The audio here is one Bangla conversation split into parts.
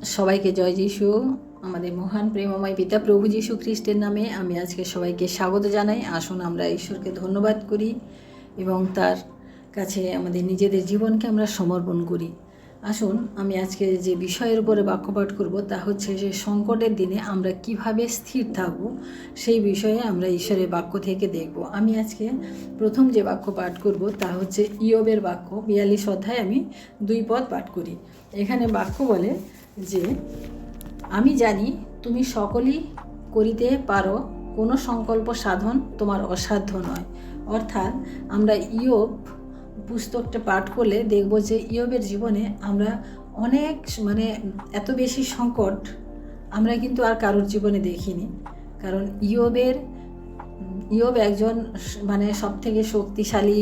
সবাইকে জয় যিশু। আমাদের মহান প্রেমময় পিতা প্রভু যিশু খ্রিস্টের নামে আমি আজকে সবাইকে স্বাগত জানাই। আসুন আমরা ঈশ্বরকে ধন্যবাদ করি এবং তার কাছে আমাদের নিজেদের জীবনকে আমরা সমর্পণ করি। আসুন আমি আজকে যে বিষয়ের উপরে বাক্যপাঠ করব তা হচ্ছে যে সংকটের দিনে আমরা কিভাবে স্থির থাকব, সেই বিষয়ে আমরা ঈশ্বরের বাক্য থেকে দেখব। আমি আজকে প্রথম যে বাক্য পাঠ করব তা হচ্ছে ইয়োবের বাক্য 42 অধ্যায় আমি 2 পদ পাঠ করি। এখানে বাক্য বলে যে আমি জানি তুমি সকলই করিতে পারো, কোনো সংকল্প সাধন তোমার অসাধ্য নয়। অর্থাৎ আমরা ইয়োব পুস্তকটা পাঠ করলে দেখব যে ইয়োবের জীবনে আমরা অনেক এত বেশি সংকট আমরা কিন্তু আর কারোর জীবনে দেখিনি। কারণ ইয়োব একজন সবথেকে শক্তিশালী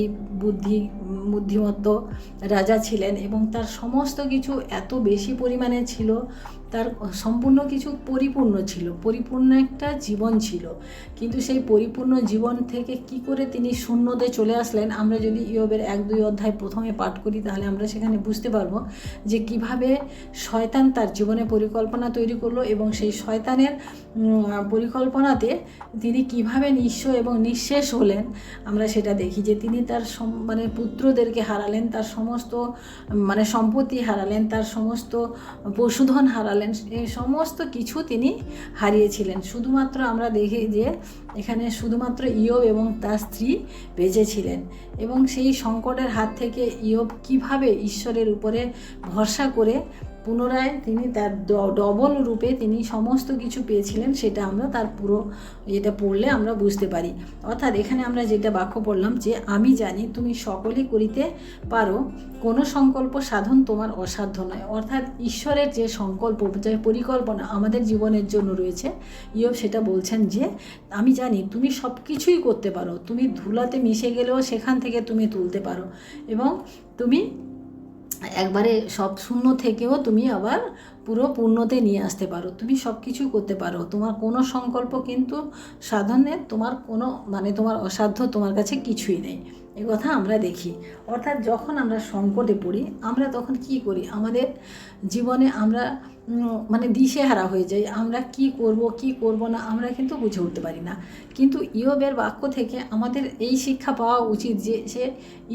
বুদ্ধিমত্ত রাজা ছিলেন এবং তার সমস্ত কিছু এত বেশি পরিমাণে ছিল, তার সম্পূর্ণ কিছু পরিপূর্ণ একটা জীবন ছিল। কিন্তু সেই পরিপূর্ণ জীবন থেকে কি করে তিনি শূন্যতে চলে আসলেন, আমরা যদি ইয়োবের 1-2 অধ্যায় প্রথমে পাঠ করি তাহলে আমরা সেখানে বুঝতে পারবো যে কিভাবে শয়তান তার জীবনে পরিকল্পনা তৈরি করলো এবং সেই শয়তানের পরিকল্পনাতে তিনি কিভাবে নিঃস্ব এবং নিঃশেষ হলেন। আমরা সেটা দেখি যে তিনি তার পুত্রদেরকে হারালেন, তার সমস্ত সম্পত্তি হারালেন, তার সমস্ত পশুধন হারালেন, এই সমস্ত কিছু তিনি হারিয়েছিলেন। শুধুমাত্র আমরা দেখি যে এখানে শুধুমাত্র ইয়োব এবং তার স্ত্রী বেঁচে ছিলেন এবং সেই সংকটের হাত থেকে ইয়োব কিভাবে ঈশ্বরের উপরে ভরসা করে পুনরায় তিনি তার ডবল রূপে তিনি সমস্ত কিছু পেয়েছিলেন, সেটা আমরা তার পুরো এটা পড়লে আমরা বুঝতে পারি। অর্থাৎ এখানে আমরা যেটা বাক্য পড়লাম যে আমি জানি তুমি সকলই করিতে পারো, কোনো সংকল্প সাধন তোমার অসাধ্য নয়। অর্থাৎ ঈশ্বরের যে সংকল্প, যে পরিকল্পনা আমাদের জীবনের জন্য রয়েছে, ইয়োব সেটা বলছেন যে আমি জানি তুমি সব কিছুই করতে পারো, তুমি ধুলাতে মিশে গেলেও সেখান থেকে তুমি তুলতে পারো এবং তুমি একবারে সব শূন্য থেকেও তুমি আবার পুরো পূর্ণতে নিয়ে আসতে পারো, তুমি সব কিছু করতে পারো, তোমার কোনো সংকল্প কিন্তু সাধনের তোমার কোনো তোমার অসাধ্য তোমার কাছে কিছুই নেই। এ কথা আমরা দেখি। অর্থাৎ যখন আমরা সংকটে পড়ি আমরা তখন কি করি, আমাদের জীবনে আমরা দিশেহারা হয়ে যাই, আমরা কি করব না আমরা কিন্তু বুঝে উঠতে পারি না। কিন্তু ইয়োবের বাক্য থেকে আমাদের এই শিক্ষা পাওয়া উচিত যে সে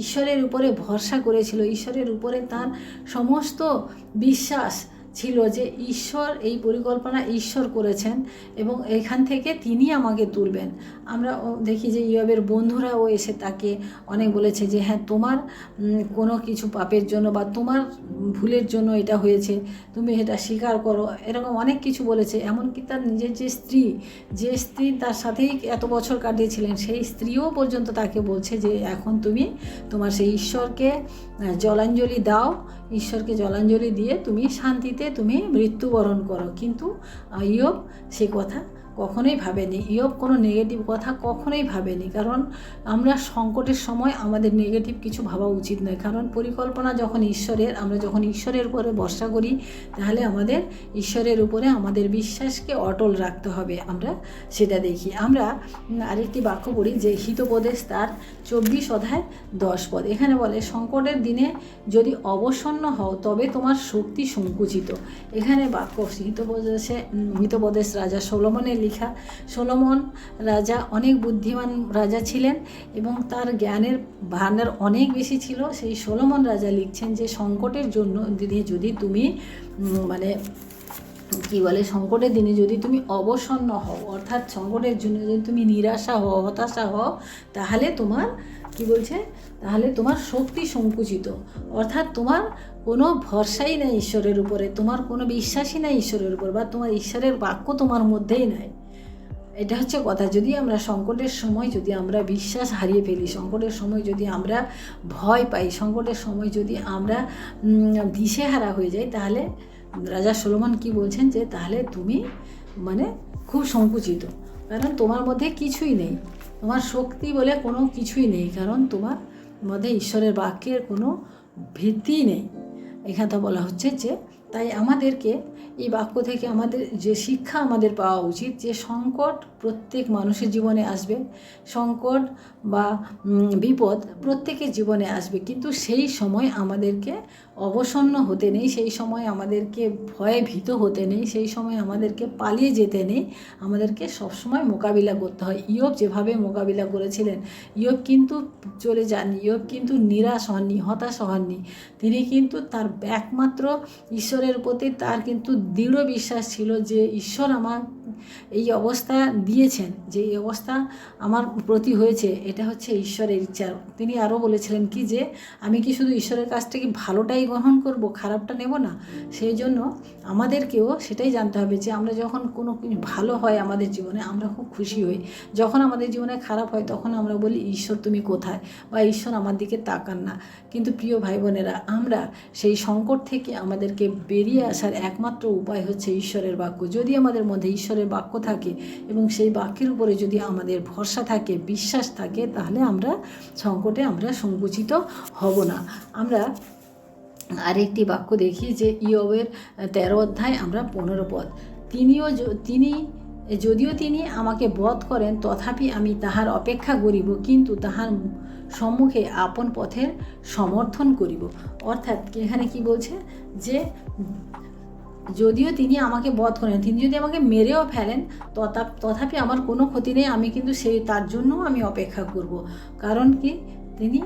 ঈশ্বরের উপরে ভরসা করেছিল, ঈশ্বরের উপরে তার সমস্ত বিশ্বাস ছিল যে ঈশ্বর এই পরিকল্পনা ঈশ্বর করেছেন এবং এখান থেকে তিনি আমাকে তুলবেন। আমরা দেখি যে ইয়োবের বন্ধুরাও এসে তাকে অনেক বলেছে যে হ্যাঁ তোমার কোনো কিছু পাপের জন্য বা তোমার ভুলের জন্য এটা হয়েছে, তুমি এটা স্বীকার করো, এরকম অনেক কিছু বলেছে। এমনকি তার নিজের যে স্ত্রী তার সাথেই এত বছর কাটিয়েছিলেন, সেই স্ত্রীও পর্যন্ত তাকে বলছে যে এখন তুমি তোমার সেই ঈশ্বরকে জলাঞ্জলি দাও, ঈশ্বরকে জলাঞ্জলি দিয়ে তুমি শান্তিতে তুমি মৃত্যুবরণ করো। কিন্তু ইয়োব সে কথা কখনোই ভাবেনি, ইয়োব কোনো নেগেটিভ কথা কখনোই ভাবেনি। কারণ আমরা সংকটের সময় আমাদের নেগেটিভ কিছু ভাবা উচিত নয়, কারণ পরিকল্পনা যখন ঈশ্বরের, আমরা যখন ঈশ্বরের উপরে ভরসা করি তাহলে আমাদের ঈশ্বরের উপরে আমাদের বিশ্বাসকে অটল রাখতে হবে। আমরা সেটা দেখি। আমরা আরেকটি বাক্য পড়ি যে হিতোপদেশ তার 24 অধ্যায় 10 পদ। এখানে বলে সংকটের দিনে যদি অবসন্ন হও তবে তোমার শক্তি সংকুচিত। এখানে বাক্য হিতোপদেশ রাজা সলোমনের লেখা। সলোমন রাজা অনেক বুদ্ধিমান রাজা ছিলেন এবং তার জ্ঞানের ভাণ্ডার অনেক বেশি ছিল। সেই সলোমন রাজা লিখছেন যে সংকটের জন্য দিনে যদি তুমি সংকটের দিনে যদি তুমি অবসন্ন হও, অর্থাৎ সংকটের জন্য যদি তুমি নিরাশা হও, হতাশা হও, তাহলে তোমার তাহলে তোমার শক্তি সংকুচিত। অর্থাৎ তোমার কোনো ভরসাই নেই ঈশ্বরের উপরে, তোমার কোনো বিশ্বাসই নেই ঈশ্বরের উপর, বা তোমার ঈশ্বরের বাক্য তোমার মধ্যেই নাই। এটা হচ্ছে কথা। যদি আমরা সংকটের সময় যদি আমরা বিশ্বাস হারিয়ে ফেলি, সংকটের সময় যদি আমরা ভয় পাই, সংকটের সময় যদি আমরা দিশেহারা হয়ে যাই, তাহলে রাজা সলোমন কি বলছেন যে তাহলে তুমি খুব সংকুচিত, কারণ তোমার মধ্যে কিছুই নেই, তোমার শক্তি বলে কোনো কিছুই নেই, কারণ তোমার মধ্যে ঈশ্বরের বাক্যের কোনো ভিত্তিই নেই। এখানে তো বলা হচ্ছে যে তাই আমাদেরকে এই বাক্য থেকে আমাদের যে শিক্ষা আমাদের পাওয়া উচিত, যে সংকট প্রত্যেক মানুষের জীবনে আসবে, সংকট বা বিপদ প্রত্যেকের জীবনে আসবে, কিন্তু সেই সময় আমাদেরকে অবসন্ন হতে নেই, সেই সময় আমাদেরকে ভয়ে ভীত হতে নেই, সেই সময় আমাদেরকে পালিয়ে যেতে নেই, আমাদেরকে সবসময় মোকাবিলা করতে হয়। ইয়োব যেভাবে মোকাবিলা করেছিলেন, ইয়োব কিন্তু চলে যাননি, ইয়োব কিন্তু নিরাশ হননি, হতাশ হননি। তিনি কিন্তু তার একমাত্র ঈশ্বরের প্রতি তার কিন্তু দৃঢ় বিশ্বাস ছিল যে ঈশ্বর আমার এই অবস্থা দিয়েছেন, যে এই অবস্থা আমার প্রতি হয়েছে, এটা হচ্ছে ঈশ্বরের ইচ্ছা। তিনি আরও বলেছিলেন কি যে আমি কি শুধু ঈশ্বরের কাছ থেকে ভালোটাই গ্রহণ করব, খারাপটা নেব না? সেই জন্য আমাদেরকেও সেটাই জানতে হবে যে আমরা যখন কোনো কিছু ভালো হয় আমাদের জীবনে আমরা খুব খুশি হই, যখন আমাদের জীবনে খারাপ হয় তখন আমরা বলি ঈশ্বর তুমি কোথায়, বা ঈশ্বর আমার দিকে তাকান না। কিন্তু প্রিয় ভাই বোনেরা, আমরা সেই সংকট থেকে আমাদেরকে বেরিয়ে আসার একমাত্র উপায় হচ্ছে ঈশ্বরের বাক্য। যদি আমাদের মধ্যে ঈশ্বরের বাক্য থাকে এবং সেই বাক্যের উপরে যদি আমাদের ভরসা থাকে, বিশ্বাস থাকে, তাহলে আমরা সংকটে আমরা সংকুচিত হব না। আমরা আরেকটি বাক্য দেখি যে ইয়োবের 13 অধ্যায় আমরা 15 পদ, যদিও তিনি আমাকে বধ করেন তথাপি আমি তাহার অপেক্ষা করিব, কিন্তু তাহার সম্মুখে আপন পথের সমর্থন করিব। অর্থাৎ এখানে কি বলছে যে যদিও তিনি আমাকে বধ করেন, তিনি যদি আমাকে মেরেও ফেলেন তথাপি আমার কোনো ক্ষতি নেই, আমি কিন্তু তার জন্য আমি অপেক্ষা করব। কারণ কি, তিনি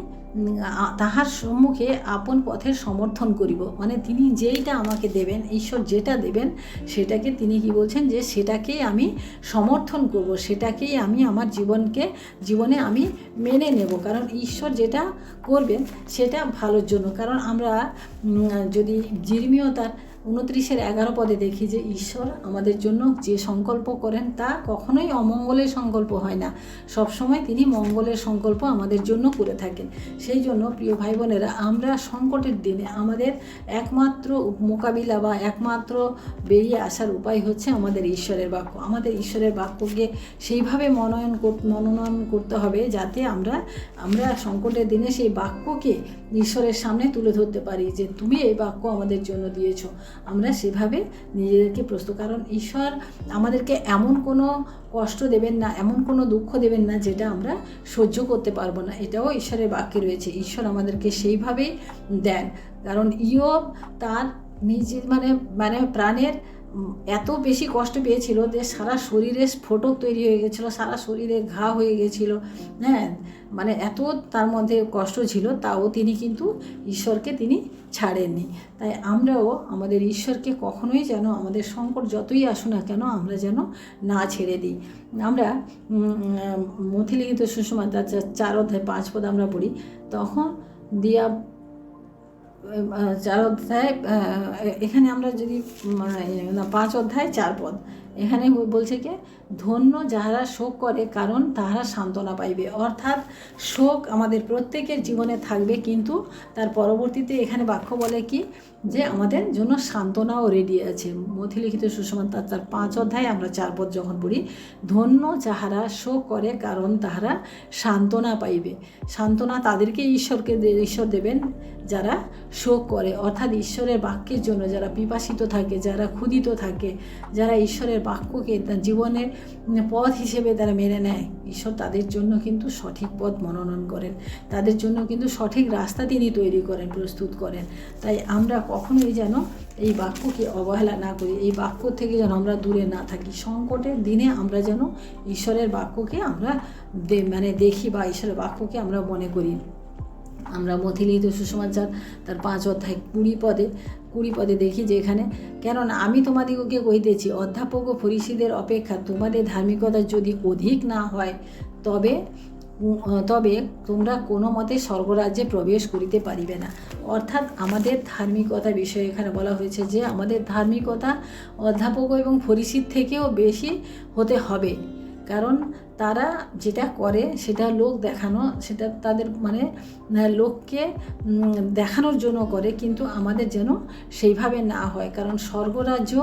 তাহার সম্মুখে আপন পথের সমর্থন করিব, মানে তিনি যেইটা আমাকে দেবেন, ঈশ্বর যেটা দেবেন সেটাকে তিনি কি বলছেন যে সেটাকেই আমি সমর্থন করব, সেটাকেই আমি আমার জীবনে আমি মেনে নেব। কারণ ঈশ্বর যেটা করবেন সেটা ভালোর জন্য। কারণ আমরা যদি জিরমিয় তার 29:11 পদে দেখি যে ঈশ্বর আমাদের জন্য যে সংকল্প করেন তা কখনোই অমঙ্গলের সংকল্প হয় না, সবসময় তিনি মঙ্গলের সংকল্প আমাদের জন্য করে থাকেন। সেই জন্য প্রিয় ভাই বোনেরা, আমরা সংকটের দিনে আমাদের একমাত্র মোকাবিলা বা একমাত্র বেরিয়ে আসার উপায় হচ্ছে আমাদের ঈশ্বরের বাক্য। আমাদের ঈশ্বরের বাক্যকে সেইভাবে মননয়ন করতে হবে যাতে আমরা সংকটের দিনে সেই বাক্যকে ঈশ্বরের সামনে তুলে ধরতে পারি যে তুমি এই বাক্য আমাদের জন্য দিয়েছ। আমরা সেভাবে নিজেদেরকে প্রস্তুত, কারণ ঈশ্বর আমাদেরকে এমন কোনো কষ্ট দেবেন না, এমন কোনো দুঃখ দেবেন না যেটা আমরা সহ্য করতে পারবো না। এটাও ঈশ্বরের বাক্যে রয়েছে, ঈশ্বর আমাদেরকে সেইভাবেই দেন। কারণ ইয়োব তার নিজের মানে প্রাণের এত বেশি কষ্ট পেয়েছিল যে সারা শরীরে স্ফোটক তৈরি হয়ে গেছিলো, সারা শরীরে ঘা হয়ে গেছিলো, হ্যাঁ, মানে এত তার মধ্যে কষ্ট ছিল, তাও তিনি কিন্তু ঈশ্বরকে তিনি ছাড়েননি। তাই আমরাও আমাদের ঈশ্বরকে কখনোই যেন আমাদের সংকট যতই আসুক না কেন আমরা যেন না ছেড়ে দিই। আমরা মথিলিখিত সুষমাচার 4 অধ্যায় 5 পদ আমরা পড়ি, তখন 4 অধ্যায় এখানে আমরা যদি 5 অধ্যায় 4 পদ এখানে বলছে কি, ধন্য যাহারা শোক করে কারণ তাহারা সান্ত্বনা পাইবে। অর্থাৎ শোক আমাদের প্রত্যেকের জীবনে থাকবে, কিন্তু তার পরবর্তীতে এখানে বাক্য বলে কি যে আমাদের জন্য সান্ত্বনাও রেডি আছে। মথিলিখিত সুষমাচার তার 5 অধ্যায় আমরা 4 পদ যখন পড়ি, ধন্য যাহারা শোক করে কারণ তাহারা সান্ত্বনা পাইবে। সান্ত্বনা তাদেরকে ঈশ্বর দেবেন যারা শোক করে, অর্থাৎ ঈশ্বরের বাক্যের জন্য যারা পিপাসিত থাকে, যারা ক্ষুধিত থাকে, যারা ঈশ্বরের বাক্যকে তার জীবনের পথ হিসেবে তারা মেনে নেয়, ঈশ্বর তাদের জন্য কিন্তু সঠিক পথ মনোনয়ন করেন, তাদের জন্য কিন্তু সঠিক রাস্তা তিনি তৈরি করেন, প্রস্তুত করেন। তাই আমরা কখনোই যেন এই বাক্যকে অবহেলা না করি, এই বাক্য থেকে যেন আমরা দূরে না থাকি। সংকটের দিনে আমরা যেন ঈশ্বরের বাক্যকে আমরা দেখি বা ঈশ্বরের বাক্যকে আমরা মনে করি। আমরা মথিলিখিত সুষমাচার তার 5 অধ্যায় 20 পদে দেখি যে এখানে, কেননা আমি তোমাদিগকে কহিতেছি অধ্যাপক ও ফরিসীদের অপেক্ষা তোমাদের ধার্মিকতা যদি অধিক না হয় তবে তোমরা কোনো মতে স্বর্গরাজ্যে প্রবেশ করিতে পারিবে না। অর্থাৎ আমাদের ধার্মিকতা বিষয়ে এখানে বলা হয়েছে যে আমাদের ধার্মিকতা অধ্যাপক এবং ফরিসীর থেকেও বেশি হতে হবে, কারণ তারা যেটা করে সেটা লোক দেখানো, সেটা তাদের মানে লোককে দেখানোর জন্য করে, কিন্তু আমাদের যেন সেইভাবে না হয়। কারণ স্বর্গরাজ্যে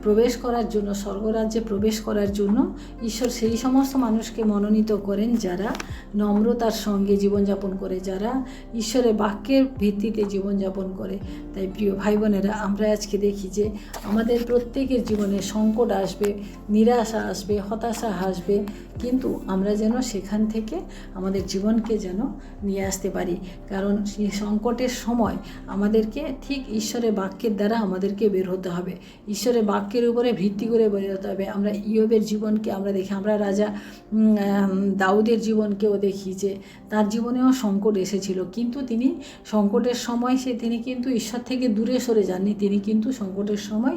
প্রবেশ করার জন্য ঈশ্বর সেই সমস্ত মানুষকে মনোনীত করেন যারা নম্রতার সঙ্গে জীবনযাপন করে, যারা ঈশ্বরের বাক্যের ভিত্তিতে জীবনযাপন করে। তাই প্রিয় ভাই বোনেরা, আমরা আজকে দেখি যে আমাদের প্রত্যেকের জীবনে সংকট আসবে, নিরাশা আসবে, হতাশা আসবে, কিন্তু আমরা যেন সেখান থেকে আমাদের জীবনকে যেন নিয়ে আসতে পারি। কারণ সেই সংকটের সময় আমাদেরকে ঠিক ঈশ্বরের বাক্যের দ্বারা আমাদেরকে বের হতে হবে, ঈশ্বরের বাক্যের উপরে ভিত্তি করে বের হতে হবে। আমরা ইয়োবের জীবনকে আমরা দেখি, আমরা রাজা দাউদের জীবনকেও দেখি যে তার জীবনেও সংকট এসেছিল, কিন্তু তিনি সংকটের সময় তিনি কিন্তু ঈশ্বর থেকে দূরে সরে যাননি। তিনি কিন্তু সংকটের সময়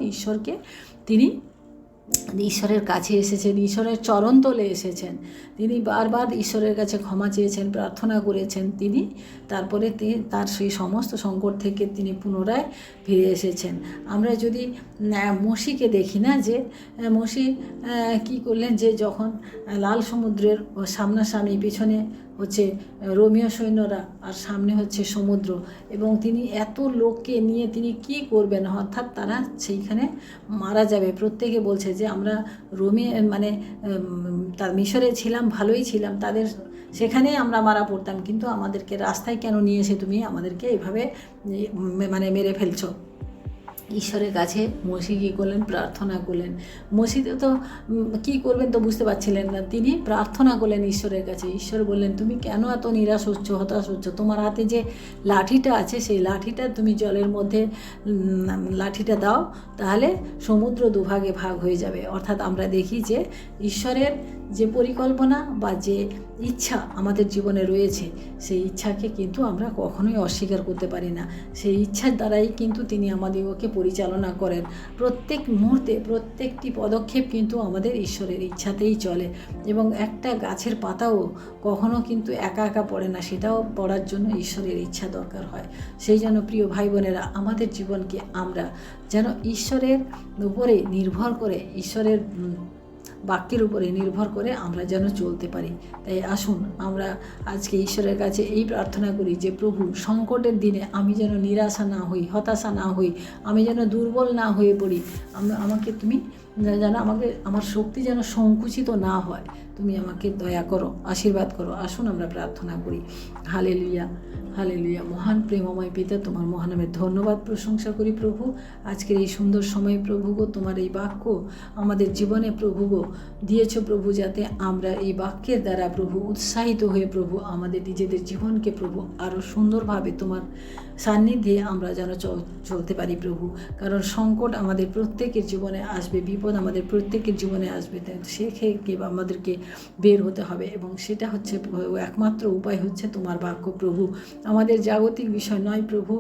ঈশ্বরের কাছে এসেছেন, ঈশ্বরের চরণতলে এসেছেন। তিনি বারবার ঈশ্বরের কাছে ক্ষমা চেয়েছেন, প্রার্থনা করেছেন। তিনি তারপরে তার সেই সমস্ত সংকট থেকে তিনি পুনরায় ফিরে এসেছেন। আমরা যদি মসিকে দেখি না, যে মসি কী করলেন, যে যখন লাল সমুদ্রের সামনাসামনি, পিছনে হচ্ছে রোমীয় সৈন্যরা আর সামনে হচ্ছে সমুদ্র, এবং তিনি এত লোককে নিয়ে তিনি কি করবেন, অর্থাৎ তারা সেইখানে মারা যাবে। প্রত্যেকে বলছে যে আমরা তার মিশরে ছিলাম, ভালোই ছিলাম, তাদের সেখানেই আমরা মারা পড়তাম, কিন্তু আমাদেরকে রাস্তায় কেন নিয়ে এসে তুমি আমাদেরকে এভাবে মেরে ফেলছো। ঈশ্বরের কাছে মসি কী করলেন, প্রার্থনা করলেন। মসি তো কী করবেন তো বুঝতে পারছিলেন না, তিনি প্রার্থনা করলেন ঈশ্বরের কাছে। ঈশ্বর বললেন, তুমি কেন এত নিরাশ হচ্ছ, হতাশ হচ্ছ? তোমার হাতে যে লাঠিটা আছে, সেই লাঠিটা তুমি জলের মধ্যে লাঠিটা দাও, তাহলে সমুদ্র দুভাগে ভাগ হয়ে যাবে। অর্থাৎ আমরা দেখি যে ঈশ্বরের যে পরিকল্পনা বা যে ইচ্ছা আমাদের জীবনে রয়েছে, সেই ইচ্ছাকে কিন্তু আমরা কখনোই অস্বীকার করতে পারি না। সেই ইচ্ছার দ্বারাই কিন্তু তিনি আমাদেরকে পরিচালনা করেন। প্রত্যেক মুহূর্তে, প্রত্যেকটি পদক্ষেপ কিন্তু আমাদের ঈশ্বরের ইচ্ছাতেই চলে। এবং একটা গাছের পাতাও কখনো কিন্তু একা একা পড়ে না, সেটাও পড়ার জন্য ঈশ্বরের ইচ্ছা দরকার হয়। সেই জন্য প্রিয় ভাই বোনেরা, আমাদের জীবনকে আমরা যেন ঈশ্বরের উপরে নির্ভর করে, ঈশ্বরের বাক্যের উপরে নির্ভর করে আমরা যেন চলতে পারি। তাই আসুন আমরা আজকে ঈশ্বরের কাছে এই প্রার্থনা করি যে প্রভু, সংকটের দিনে আমি যেন নিরাশা না হই, হতাশা না হই, আমি যেন দুর্বল না হয়ে পড়ি। আমাকে তুমি যেন আমার শক্তি যেন সংকুচিত না হয়, তুমি আমাকে দয়া করো, আশীর্বাদ করো। আসুন আমরা প্রার্থনা করি। Hallelujah, hallelujah. মহান প্রেমময় পিতা, তোমার মহানামের ধন্যবাদ প্রশংসা করি প্রভু। আজকের এই সুন্দর সময় প্রভু গো, তোমার এই বাক্য আমাদের জীবনে প্রভু গো দিয়েছ প্রভু, যাতে আমরা এই বাক্যের দ্বারা প্রভু উৎসাহিত হয়ে প্রভু আমাদের নিজেদের জীবনকে প্রভু আরও সুন্দরভাবে তোমার সান্নিধ্যে আমরা যেন চলতে পারি প্রভু। কারণ সংকট আমাদের প্রত্যেকের জীবনে আসবে, বিপদ আমাদের প্রত্যেকের জীবনে আসবে, সেক্ষেত্রে আমাদেরকে বের হতে হবে, এবং সেটা হচ্ছে একমাত্র উপায় হচ্ছে তোমার বাক্য প্রভু। আমাদের জাগতিক বিষয় নয় প্রভু,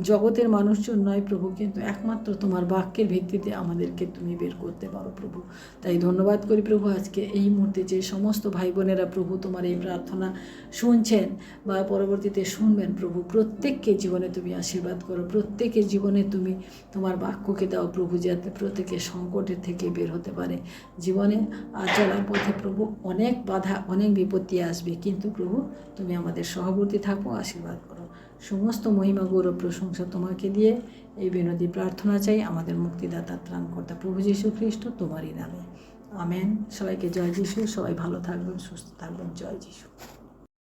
জগতের মানুষজন নয় প্রভু, কিন্তু একমাত্র তোমার বাক্যের ভিত্তিতে আমাদেরকে তুমি বের করতে পারো প্রভু। তাই ধন্যবাদ করি প্রভু। আজকে এই মুহূর্তে যে সমস্ত ভাই বোনেরা প্রভু তোমার এই প্রার্থনা শুনছেন বা পরবর্তীতে শুনবেন প্রভু, প্রত্যেককে জীবনে তুমি আশীর্বাদ করো, প্রত্যেকের জীবনে তুমি তোমার বাক্যকে দাও প্রভু, যাতে প্রত্যেকের সংকটের থেকে বের হতে পারে। জীবনে চলার পথে প্রভু অনেক বাধা, অনেক বিপত্তি আসবে, কিন্তু প্রভু তুমি আমাদের সহবর্তী থাকো, আশীর্বাদ করো। সমস্ত মহিমা, গৌরব, প্রশংসা তোমাকে দিয়ে এই বিনতি প্রার্থনা চাই আমাদের মুক্তিদাতা ত্রাণকর্তা প্রভু যীশু খ্রিস্ট তোমারই নামে, আমেন। সবাইকে জয় যীশু। সবাই ভালো থাকবেন, সুস্থ থাকবেন। জয় যীশু।